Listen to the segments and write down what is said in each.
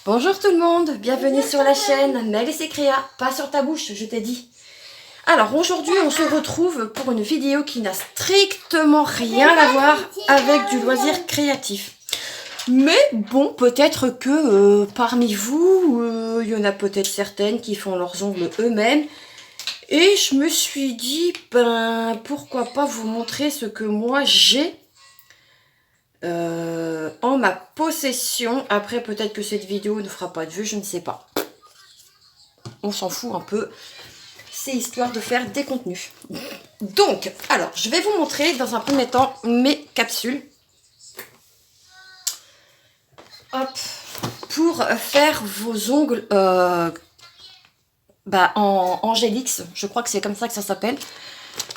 Bonjour tout le monde, bienvenue sur la chaîne Nel et ses créas, pas sur ta bouche, je t'ai dit. Alors aujourd'hui on se retrouve pour une vidéo qui n'a strictement rien à voir avec du loisir créatif. Mais bon, peut-être que parmi vous, il y en a peut-être certaines qui font leurs ongles eux-mêmes. Et je me suis dit, ben pourquoi pas vous montrer ce que moi j'ai en ma possession. Après peut-être que cette vidéo ne fera pas de vue, je ne sais pas. On s'en fout un peu. C'est histoire de faire des contenus. Donc, alors, je vais vous montrer dans un premier temps mes capsules. Hop, pour faire vos ongles en Angélix. Je crois que c'est comme ça que ça s'appelle.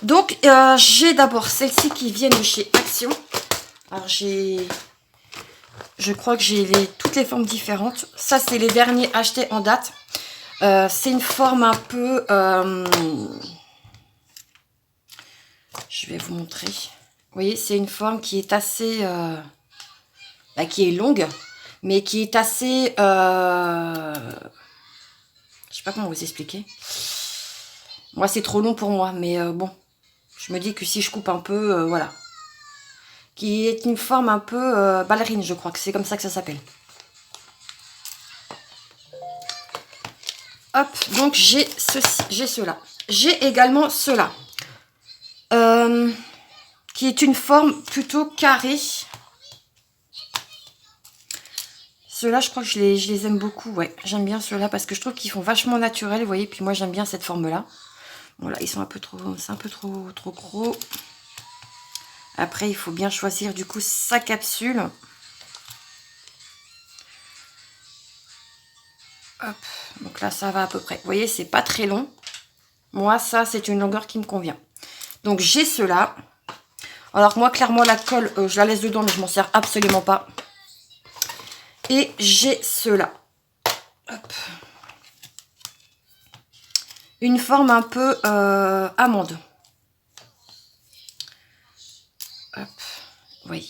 Donc, j'ai d'abord celles-ci qui viennent de chez Action. Alors, je crois que j'ai toutes les formes différentes. Ça, c'est les derniers achetés en date. C'est une forme un peu... je vais vous montrer. Vous voyez, c'est une forme qui est assez... qui est longue, mais qui est assez... je sais pas comment vous expliquer. Moi, c'est trop long pour moi, mais bon. Je me dis que si je coupe un peu, voilà. Qui est une forme un peu ballerine, je crois que c'est comme ça que ça s'appelle. Hop, donc j'ai ceci, j'ai cela. J'ai également cela. Qui est une forme plutôt carrée. Ceux-là, je crois que je les aime beaucoup. Ouais, j'aime bien ceux-là parce que je trouve qu'ils font vachement naturels, vous voyez. Puis moi, j'aime bien cette forme-là. Voilà, ils sont un peu trop... C'est un peu trop gros. Après, il faut bien choisir du coup sa capsule. Hop, donc là, ça va à peu près. Vous voyez, c'est pas très long. Moi, ça, c'est une longueur qui me convient. Donc, j'ai cela. Alors, moi, clairement, la colle, je la laisse dedans, mais je m'en sers absolument pas. Et j'ai cela. Hop. Une forme un peu amande. Hop. Oui.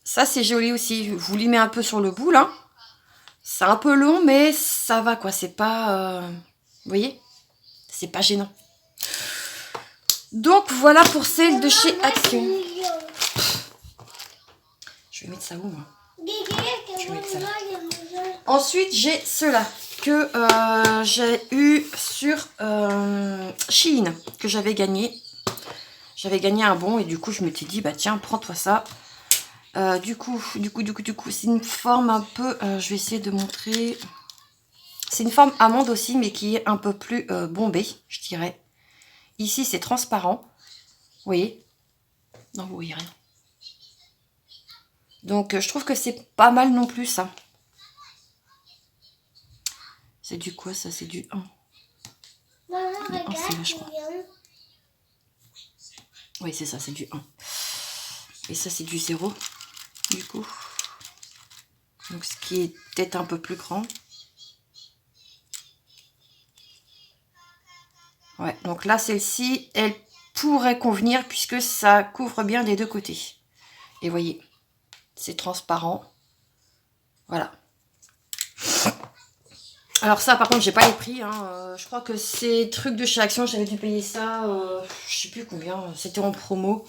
Ça, c'est joli aussi. Je vous l'y mets un peu sur le bout, là. C'est un peu long, mais ça va, quoi. C'est pas... vous voyez? C'est pas gênant. Donc, voilà pour celle de chez Action. Je vais mettre ça où, moi? Je vais mettre ça là. Ensuite, j'ai cela que j'ai eu sur Shein, que j'avais gagné. J'avais gagné un bon et du coup, je me suis dit, bah tiens, prends-toi ça. Du coup, c'est une forme un peu... je vais essayer de montrer... C'est une forme amande aussi, mais qui est un peu plus bombée, je dirais. Ici, c'est transparent. Vous voyez? Non, vous voyez rien. Donc, je trouve que c'est pas mal non plus, ça. C'est du quoi, ça? C'est du 1. Le 1, c'est là, je crois. Oui, c'est ça, c'est du 1. Et ça, c'est du 0, du coup. Donc, ce qui est peut-être un peu plus grand. Ouais, donc là, celle-ci, elle pourrait convenir puisque ça couvre bien des deux côtés. Et voyez, c'est transparent. Voilà. Alors ça, par contre, j'ai pas les prix. Hein. Je crois que ces trucs de chez Action, j'avais dû payer ça, je sais plus combien. C'était en promo.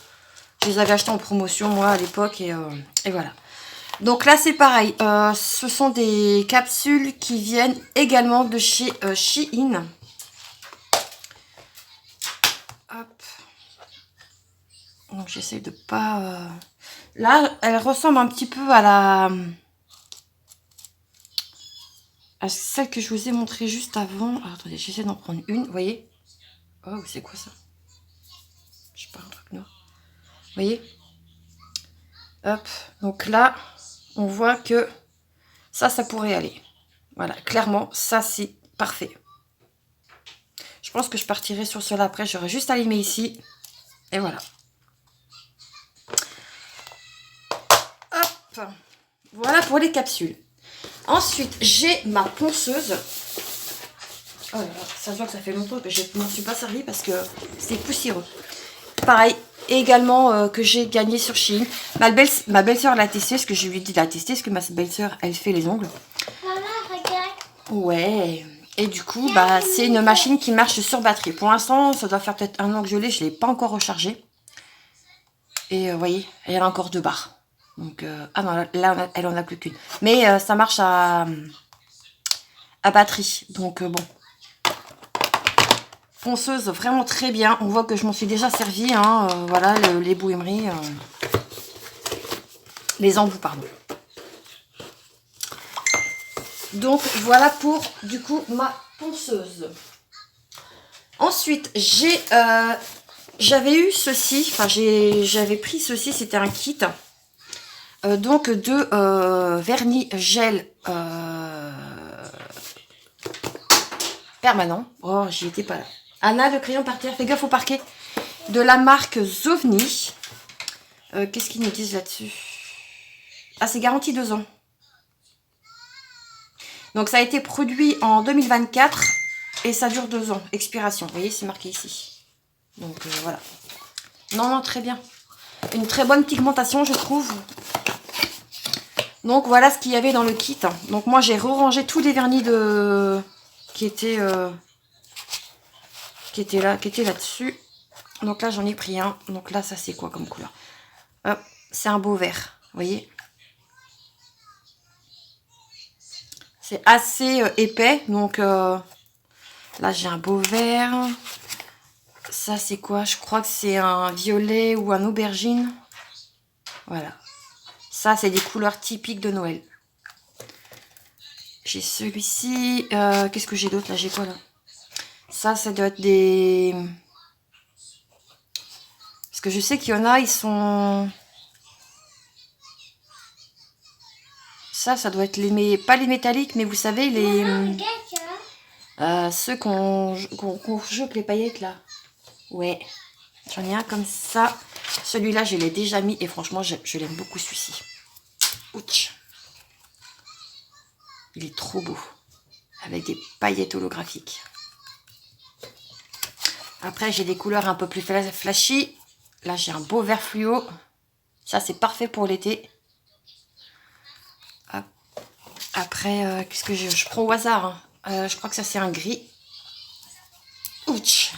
Je les avais achetés en promotion, moi, à l'époque. Et voilà. Donc là, c'est pareil. Ce sont des capsules qui viennent également de chez Shein. Hop. Donc j'essaie de pas... Là, elle ressemble un petit peu à celle que je vous ai montré juste avant. Alors, attendez, j'essaie d'en prendre une. Vous voyez? Oh, c'est quoi ça? Je sais pas, un truc noir. Vous voyez? Hop. Donc là, on voit que ça pourrait aller. Voilà, clairement, ça, c'est parfait. Je pense que je partirai sur cela après. J'aurai juste à limer ici. Et voilà. Hop. Voilà pour les capsules. Ensuite, j'ai ma ponceuse. Oh là là, ça se voit que ça fait longtemps que je ne m'en suis pas servi parce que c'est poussiéreux. Pareil, également que j'ai gagné sur Shein. Ma belle-sœur l'a testé, ce que je lui ai dit de la tester, parce que ma belle-sœur, elle fait les ongles. Ouais. Et du coup, bah, c'est une machine qui marche sur batterie. Pour l'instant, ça doit faire peut-être 1 an que je l'ai. Je ne l'ai pas encore rechargée. Et vous voyez, elle a encore 2 barres. Donc, ah non, là, elle en a plus qu'une. Mais ça marche à batterie. Donc, bon. Ponceuse vraiment très bien. On voit que je m'en suis déjà servi. Hein, voilà, les bouillements. Les embouts, pardon. Donc, voilà pour, du coup, ma ponceuse. Ensuite, j'avais eu ceci. Enfin, j'avais pris ceci. C'était un kit. Donc, de vernis gel permanent. Oh, j'y étais pas là. Anna, le crayon par terre. Fais gaffe au parquet. De la marque Zovni. Qu'est-ce qu'ils nous disent là-dessus? Ah, c'est garanti 2 ans. Donc, ça a été produit en 2024 et ça dure 2 ans. Expiration. Vous voyez, c'est marqué ici. Donc, voilà. Non, non, très bien. Une très bonne pigmentation, je trouve. Donc, voilà ce qu'il y avait dans le kit. Donc, moi, j'ai re-rangé tous les vernis qui étaient là-dessus. Donc, là, j'en ai pris un. Donc, là, ça, c'est quoi comme couleur? Hop, c'est un beau vert. Vous voyez? C'est assez épais, donc là j'ai un beau vert. Ça c'est quoi? Je crois que c'est un violet ou un aubergine. Voilà. Ça c'est des couleurs typiques de Noël. J'ai celui-ci. Qu'est-ce que j'ai d'autre là? J'ai quoi là? Ça doit être des... Parce que je sais qu'il y en a, ils sont... Ça doit être les... Pas les métalliques, mais vous savez, les... ceux qu'on joue avec les paillettes là. Ouais. J'en ai un comme ça. Celui-là, je l'ai déjà mis et franchement, je l'aime beaucoup celui-ci. Ouch. Il est trop beau. Avec des paillettes holographiques. Après, j'ai des couleurs un peu plus flashy. Là, j'ai un beau vert fluo. Ça, c'est parfait pour l'été. Après, qu'est-ce que je prends au hasard, hein. Je crois que ça, c'est un gris. Ouch.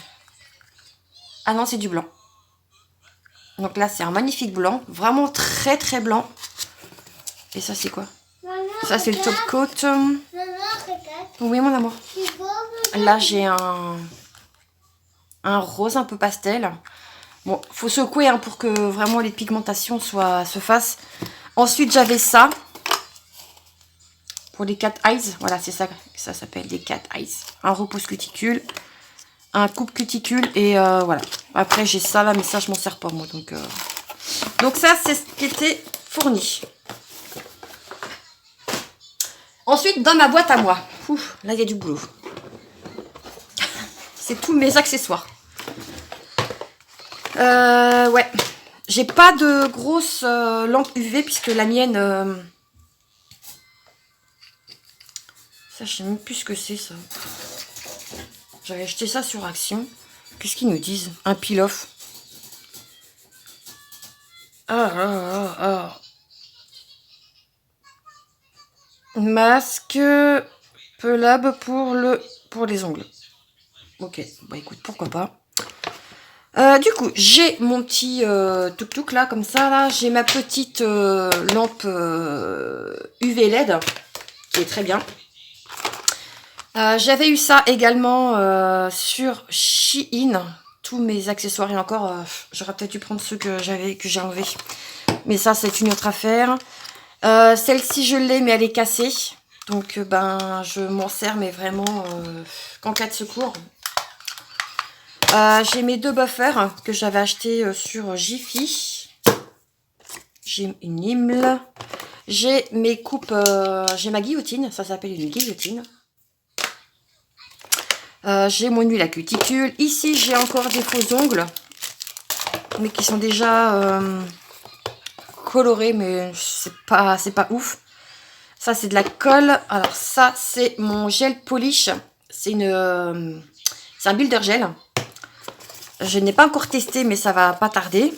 Ah non, c'est du blanc. Donc là, c'est un magnifique blanc. Vraiment très, très blanc. Et ça, c'est quoi? Ça, c'est le top coat. Oui, mon amour. Là, j'ai un rose un peu pastel. Bon, faut secouer hein, pour que vraiment les pigmentations se fassent. Ensuite, j'avais ça. Pour les cat eyes. Voilà, c'est ça que ça s'appelle, des cat eyes. Un repousse cuticule. Un coupe cuticule. Et voilà. Après, j'ai ça là, mais ça, je m'en sers pas, moi. Donc ça, c'est ce qui était fourni. Ensuite, dans ma boîte à moi. Ouf, là, il y a du boulot. C'est tous mes accessoires. Ouais. J'ai pas de grosse lampe UV puisque la mienne... Ça, je sais même plus ce que c'est, ça. J'avais acheté ça sur Action. Qu'est-ce qu'ils nous disent? Un peel-off. Masque pelable pour les ongles. Ok, bah écoute, pourquoi pas. Du coup, j'ai mon petit tuk-tuk là, comme ça, là. J'ai ma petite lampe UV LED, qui est très bien. J'avais eu ça également sur Shein. Tous mes accessoires et encore, j'aurais peut-être dû prendre ceux que j'ai enlevés. Mais ça, c'est une autre affaire. Celle-ci, je l'ai, mais elle est cassée. Donc, ben, je m'en sers, mais vraiment qu'en cas de secours. J'ai mes 2 buffers que j'avais achetés sur Jiffy. J'ai une Himmel. J'ai mes coupes, j'ai ma guillotine, ça s'appelle une guillotine. J'ai mon huile à cuticule. Ici, j'ai encore des faux ongles, mais qui sont déjà colorés, mais c'est pas ouf. Ça, c'est de la colle. Alors ça, c'est mon gel polish. C'est un builder gel. Je n'ai pas encore testé, mais ça va pas tarder.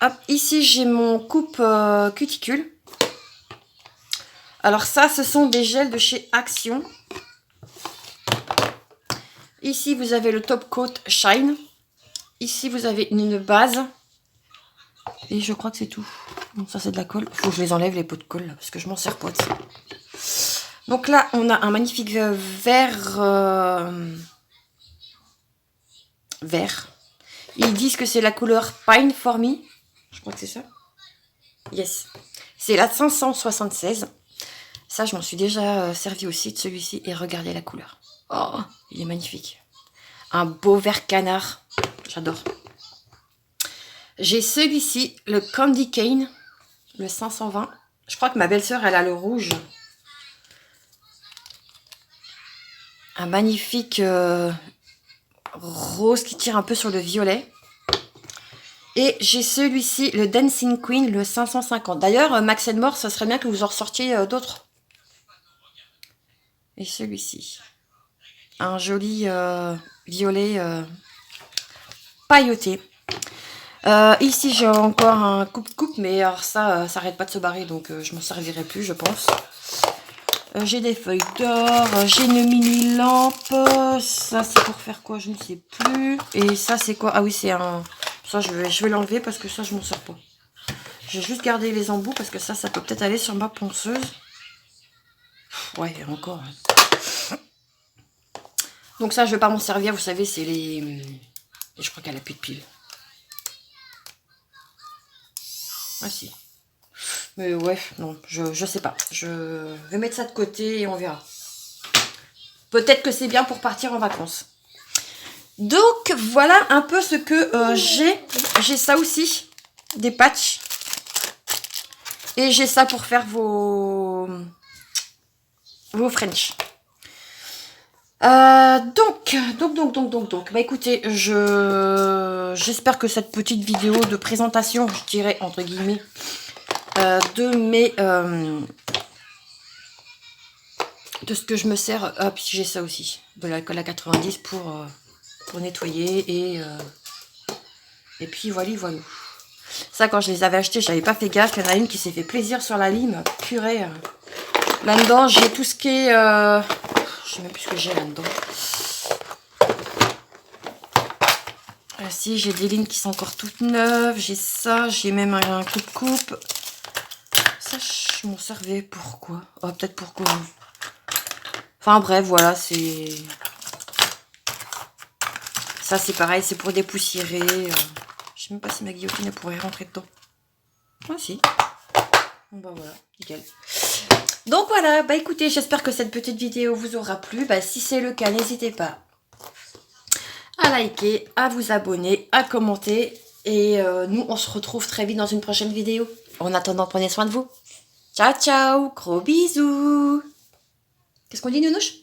Hop, ici, j'ai mon coupe cuticule. Alors ça, ce sont des gels de chez Action. Ici, vous avez le Top Coat Shine. Ici, vous avez une base. Et je crois que c'est tout. Bon, ça, c'est de la colle. Il faut que je les enlève, les pots de colle, là, parce que je m'en sers pas de ça. Donc là, on a un magnifique vert. Vert. Ils disent que c'est la couleur Pine for Me. Je crois que c'est ça. Yes. C'est la 576. Ça, je m'en suis déjà servi aussi de celui-ci. Et regardez la couleur. Oh, il est magnifique. Un beau vert canard. J'adore. J'ai celui-ci, le Candy Cane, le 520. Je crois que ma belle-sœur, elle a le rouge. Un magnifique rose qui tire un peu sur le violet. Et j'ai celui-ci, le Dancing Queen, le 550. D'ailleurs, Max & More, ça serait bien que vous en ressortiez d'autres. Et celui-ci. Un joli violet pailleté. Ici, j'ai encore un coupe-coupe, mais alors ça arrête pas de se barrer, donc je m'en servirai plus, je pense. J'ai des feuilles d'or, j'ai une mini lampe. Ça, c'est pour faire quoi? Je ne sais plus. Et ça, c'est quoi? Ah oui, c'est un... Ça, je vais l'enlever parce que ça, je m'en sers pas. Je vais juste garder les embouts parce que ça peut peut-être aller sur ma ponceuse. Ouais, encore. Donc ça, je vais pas m'en servir. Vous savez, c'est les... Et je crois qu'elle a plus de piles. Ah si. Mais ouais, non, je sais pas. Je vais mettre ça de côté et on verra. Peut-être que c'est bien pour partir en vacances. Donc, voilà un peu ce que j'ai. J'ai ça aussi, des patchs. Et j'ai ça pour faire vos French. Donc. Bah écoutez, j'espère que cette petite vidéo de présentation, je dirais entre guillemets, de ce que je me sers. Ah, puis j'ai ça aussi, de l'alcool à 90 pour nettoyer et puis voilà. Ça, quand je les avais achetés, j'avais pas fait gaffe. Il y en a une qui s'est fait plaisir sur la lime. Purée. Là-dedans, j'ai tout ce qui est... je sais même plus ce que j'ai là-dedans. Si, j'ai des lignes qui sont encore toutes neuves. J'ai ça. J'ai même un coupe-coupe. Ça, je m'en servais. Pourquoi? Oh, peut-être pourquoi. Enfin, bref, voilà. C'est... Ça, c'est pareil. C'est pour dépoussiérer. Je sais même pas si ma guillotine elle pourrait rentrer dedans. Ah si. Bon bah voilà, nickel. Donc voilà, bah écoutez, j'espère que cette petite vidéo vous aura plu. Bah si c'est le cas, n'hésitez pas à liker, à vous abonner, à commenter. Et nous, on se retrouve très vite dans une prochaine vidéo. En attendant, prenez soin de vous. Ciao, ciao, gros bisous. Qu'est-ce qu'on dit, Nounouche?